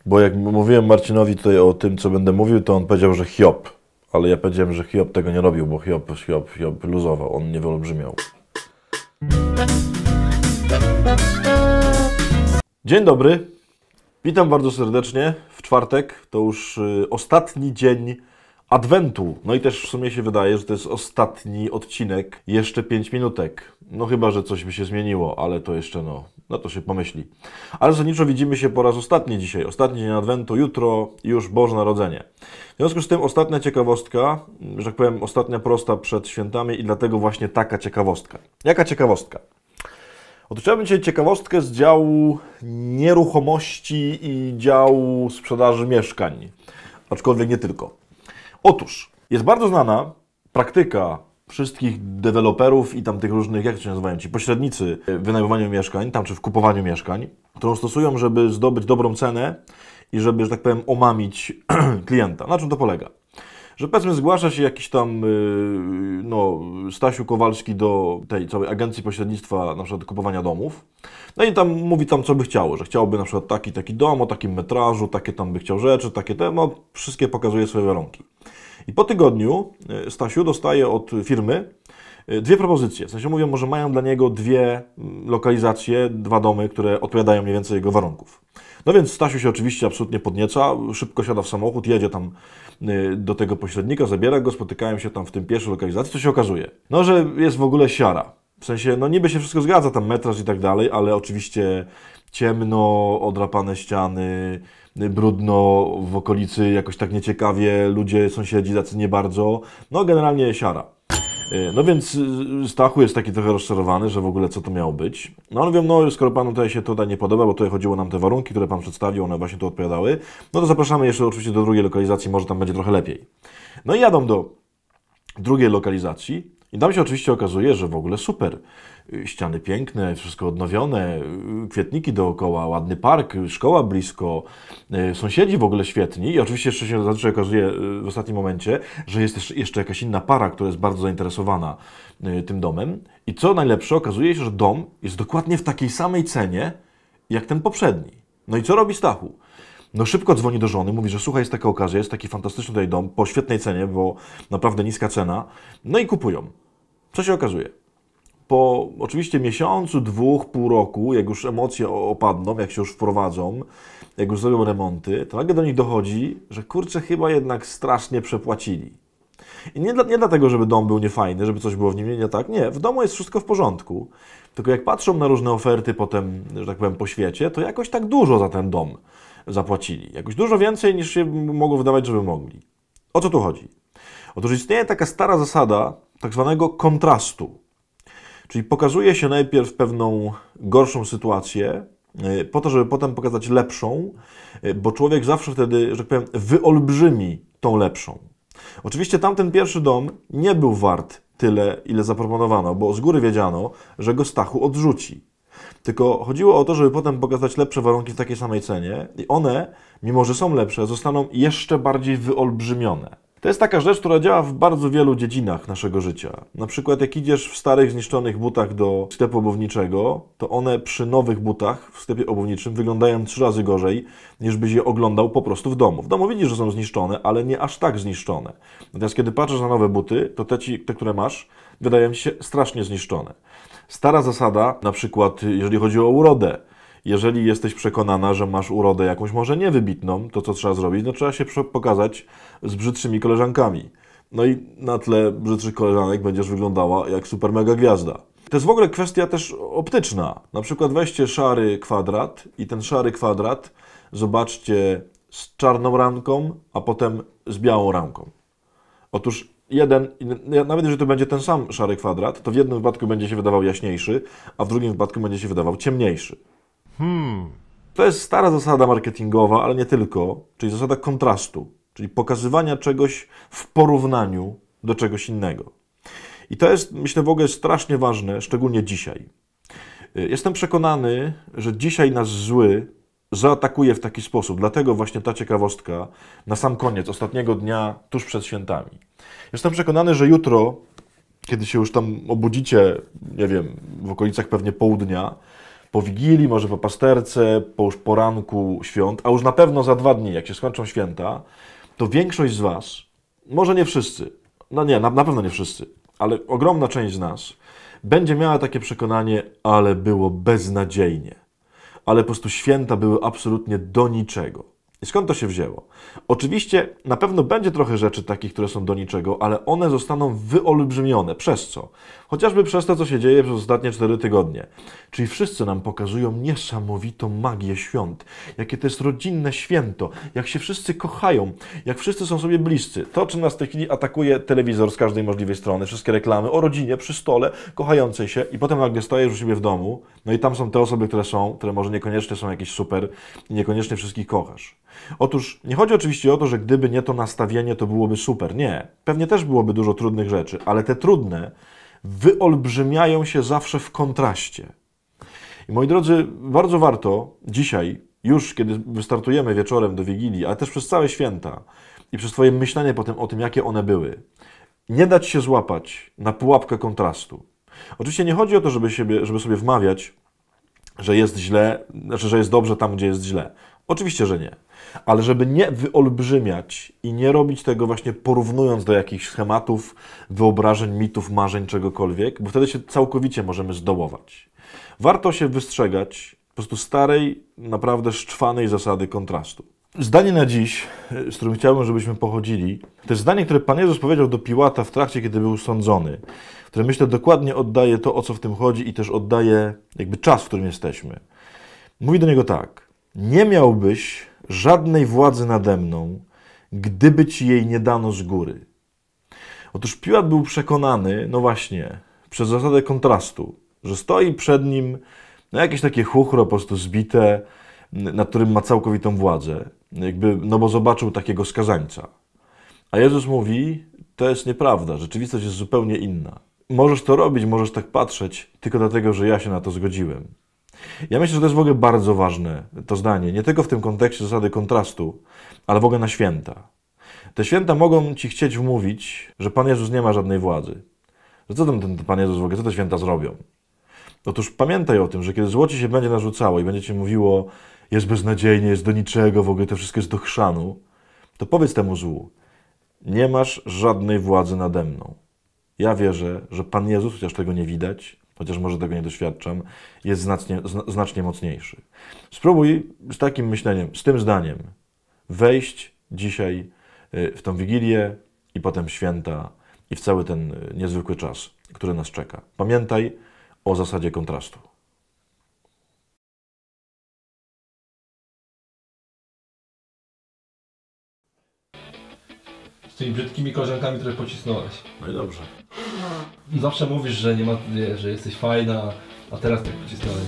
Bo jak mówiłem Marcinowi tutaj o tym, co będę mówił, to on powiedział, że Hiob. Ale ja powiedziałem, że Hiob tego nie robił, bo Hiob luzował, on nie wyolbrzymiał. Dzień dobry, witam bardzo serdecznie w czwartek, to już ostatni dzień Adwentu. No i też w sumie się wydaje, że to jest ostatni odcinek, jeszcze 5 minutek. No chyba, że coś by się zmieniło, ale to jeszcze no to się pomyśli. Ale zasadniczo widzimy się po raz ostatni dzisiaj, ostatni dzień Adwentu, jutro już Boże Narodzenie. W związku z tym ostatnia ciekawostka, że tak powiem ostatnia prosta przed świętami i dlatego właśnie taka ciekawostka. Jaka ciekawostka? Otóż chciałbym dzisiaj ciekawostkę z działu nieruchomości i działu sprzedaży mieszkań, aczkolwiek nie tylko. Otóż jest bardzo znana praktyka wszystkich deweloperów i tam tych różnych, jak to się nazywają, ci pośrednicy w wynajmowaniu mieszkań, tam czy w kupowaniu mieszkań, którą stosują, żeby zdobyć dobrą cenę i żeby, że tak powiem, omamić klienta. Na czym to polega? Że powiedzmy zgłasza się jakiś tam Stasiu Kowalski do tej całej agencji pośrednictwa, na przykład kupowania domów. No i tam mówi co by chciało, że chciałby na przykład taki dom o takim metrażu, takie tam by chciał rzeczy, takie wszystkie pokazuje swoje warunki. I po tygodniu Stasiu dostaje od firmy dwie propozycje. W sensie mówią, że mają dla niego dwie lokalizacje, dwa domy, które odpowiadają mniej więcej jego warunków. No więc Stasiu się oczywiście absolutnie podnieca, szybko siada w samochód, jedzie tam do tego pośrednika, zabiera go, spotykają się tam w tym pierwszej lokalizacji, co się okazuje? No, że jest w ogóle siara. W sensie, niby się wszystko zgadza, tam metraż i tak dalej, ale oczywiście ciemno, odrapane ściany, brudno w okolicy, jakoś tak nieciekawie, ludzie, sąsiedzi tacy nie bardzo, generalnie siara. No więc Stachu jest taki trochę rozczarowany, że w ogóle co to miało być. No ale mówią, skoro panu tutaj nie podoba, bo tutaj chodziło nam te warunki, które pan przedstawił, one właśnie tu odpowiadały, no to zapraszamy jeszcze oczywiście do drugiej lokalizacji, może tam będzie trochę lepiej. No i jadą do drugiej lokalizacji i tam się oczywiście okazuje, że w ogóle super. Ściany piękne, wszystko odnowione, kwietniki dookoła, ładny park, szkoła blisko, sąsiedzi w ogóle świetni i oczywiście jeszcze się zazwyczaj okazuje w ostatnim momencie, że jest jeszcze jakaś inna para, która jest bardzo zainteresowana tym domem i co najlepsze, okazuje się, że dom jest dokładnie w takiej samej cenie jak ten poprzedni. No i co robi Stachu? No szybko dzwoni do żony, mówi, że słuchaj, jest taka okazja, jest taki fantastyczny tutaj dom, po świetnej cenie, bo naprawdę niska cena, no i kupują. Co się okazuje? Po oczywiście miesiącu, dwóch, pół roku, jak już emocje opadną, jak się już wprowadzą, jak już zrobią remonty, to nagle do nich dochodzi, że kurczę, chyba jednak strasznie przepłacili. I nie dlatego, żeby dom był niefajny, żeby coś było w nim nie tak. Nie, w domu jest wszystko w porządku. Tylko jak patrzą na różne oferty potem, że tak powiem, po świecie, to jakoś tak dużo za ten dom zapłacili. Jakoś dużo więcej niż się mogło wydawać, żeby mogli. O co tu chodzi? Otóż istnieje taka stara zasada tak zwanego kontrastu. Czyli pokazuje się najpierw pewną gorszą sytuację, po to, żeby potem pokazać lepszą, bo człowiek zawsze wtedy, że tak powiem, wyolbrzymi tą lepszą. Oczywiście tamten pierwszy dom nie był wart tyle, ile zaproponowano, bo z góry wiedziano, że go Stachu odrzuci. Tylko chodziło o to, żeby potem pokazać lepsze warunki w takiej samej cenie i one, mimo że są lepsze, zostaną jeszcze bardziej wyolbrzymione. To jest taka rzecz, która działa w bardzo wielu dziedzinach naszego życia. Na przykład jak idziesz w starych, zniszczonych butach do sklepu obuwniczego, to one przy nowych butach w sklepie obuwniczym wyglądają 3 razy gorzej, niż byś je oglądał po prostu w domu. W domu widzisz, że są zniszczone, ale nie aż tak zniszczone. Natomiast kiedy patrzysz na nowe buty, to te, które masz, wydają ci się strasznie zniszczone. Stara zasada, na przykład jeżeli chodzi o urodę. Jeżeli jesteś przekonana, że masz urodę jakąś może niewybitną, to co trzeba zrobić? No trzeba się pokazać z brzydszymi koleżankami. No i na tle brzydszych koleżanek będziesz wyglądała jak super mega gwiazda. To jest w ogóle kwestia też optyczna. Na przykład weźcie szary kwadrat i ten szary kwadrat zobaczcie z czarną ramką, a potem z białą ramką. Otóż nawet jeżeli to będzie ten sam szary kwadrat, to w jednym wypadku będzie się wydawał jaśniejszy, a w drugim wypadku będzie się wydawał ciemniejszy. To jest stara zasada marketingowa, ale nie tylko, czyli zasada kontrastu, czyli pokazywania czegoś w porównaniu do czegoś innego. I to jest, myślę, w ogóle strasznie ważne, szczególnie dzisiaj. Jestem przekonany, że dzisiaj nas zły zaatakuje w taki sposób, dlatego właśnie ta ciekawostka na sam koniec, ostatniego dnia, tuż przed świętami. Jestem przekonany, że jutro, kiedy się już tam obudzicie, nie wiem, w okolicach pewnie południa, po Wigilii, może po pasterce, po już poranku świąt, a już na pewno za 2 dni, jak się skończą święta, to większość z Was, może nie wszyscy, no nie, na pewno nie wszyscy, ale ogromna część z nas będzie miała takie przekonanie, ale było beznadziejnie. Ale po prostu święta były absolutnie do niczego. I skąd to się wzięło? Oczywiście na pewno będzie trochę rzeczy takich, które są do niczego, ale one zostaną wyolbrzymione. Przez co? Chociażby przez to, co się dzieje przez ostatnie 4 tygodnie. Czyli wszyscy nam pokazują niesamowitą magię świąt. Jakie to jest rodzinne święto. Jak się wszyscy kochają. Jak wszyscy są sobie bliscy. To, czym nas w tej chwili atakuje telewizor z każdej możliwej strony. Wszystkie reklamy o rodzinie, przy stole, kochającej się. I potem nagle stajesz u siebie w domu. No i tam są te osoby, które może niekoniecznie są jakieś super i niekoniecznie wszystkich kochasz. Otóż nie chodzi oczywiście o to, że gdyby nie to nastawienie, to byłoby super. Nie. Pewnie też byłoby dużo trudnych rzeczy, ale te trudne wyolbrzymiają się zawsze w kontraście. I moi drodzy, bardzo warto dzisiaj, już kiedy wystartujemy wieczorem do Wigilii, ale też przez całe święta i przez Twoje myślenie potem o tym, jakie one były, nie dać się złapać na pułapkę kontrastu. Oczywiście nie chodzi o to, żeby sobie wmawiać, że jest źle, znaczy, że jest dobrze tam, gdzie jest źle. Oczywiście, że nie. Ale żeby nie wyolbrzymiać i nie robić tego właśnie porównując do jakichś schematów, wyobrażeń, mitów, marzeń, czegokolwiek, bo wtedy się całkowicie możemy zdołować. Warto się wystrzegać po prostu starej, naprawdę szczwanej zasady kontrastu. Zdanie na dziś, z którym chciałbym, żebyśmy pochodzili, to jest zdanie, które Pan Jezus powiedział do Piłata w trakcie, kiedy był sądzony, które myślę dokładnie oddaje to, o co w tym chodzi i też oddaje jakby czas, w którym jesteśmy. Mówi do niego tak: nie miałbyś żadnej władzy nade mną, gdyby ci jej nie dano z góry. Otóż Piłat był przekonany, no właśnie, przez zasadę kontrastu, że stoi przed nim jakieś takie chuchro po prostu zbite, nad którym ma całkowitą władzę, no bo zobaczył takiego skazańca. A Jezus mówi, to jest nieprawda, rzeczywistość jest zupełnie inna. Możesz to robić, możesz tak patrzeć, tylko dlatego, że ja się na to zgodziłem. Ja myślę, że to jest w ogóle bardzo ważne, to zdanie, nie tylko w tym kontekście zasady kontrastu, ale w ogóle na święta. Te święta mogą Ci chcieć wmówić, że Pan Jezus nie ma żadnej władzy. Że co tam ten Pan Jezus w ogóle, co te święta zrobią? Otóż pamiętaj o tym, że kiedy zło Ci się będzie narzucało i będzie Ci mówiło, jest beznadziejnie, jest do niczego, w ogóle to wszystko jest do chrzanu, to powiedz temu złu, nie masz żadnej władzy nade mną. Ja wierzę, że Pan Jezus, chociaż tego nie widać, chociaż może tego nie doświadczam, jest znacznie mocniejszy. Spróbuj z takim myśleniem, z tym zdaniem wejść dzisiaj w tą Wigilię i potem w święta i w cały ten niezwykły czas, który nas czeka. Pamiętaj o zasadzie kontrastu. Z tymi brzydkimi koleżankami, które pocisnąłeś. No i dobrze. Zawsze mówisz, że nie ma, że jesteś fajna, a teraz tak pocisnąłeś.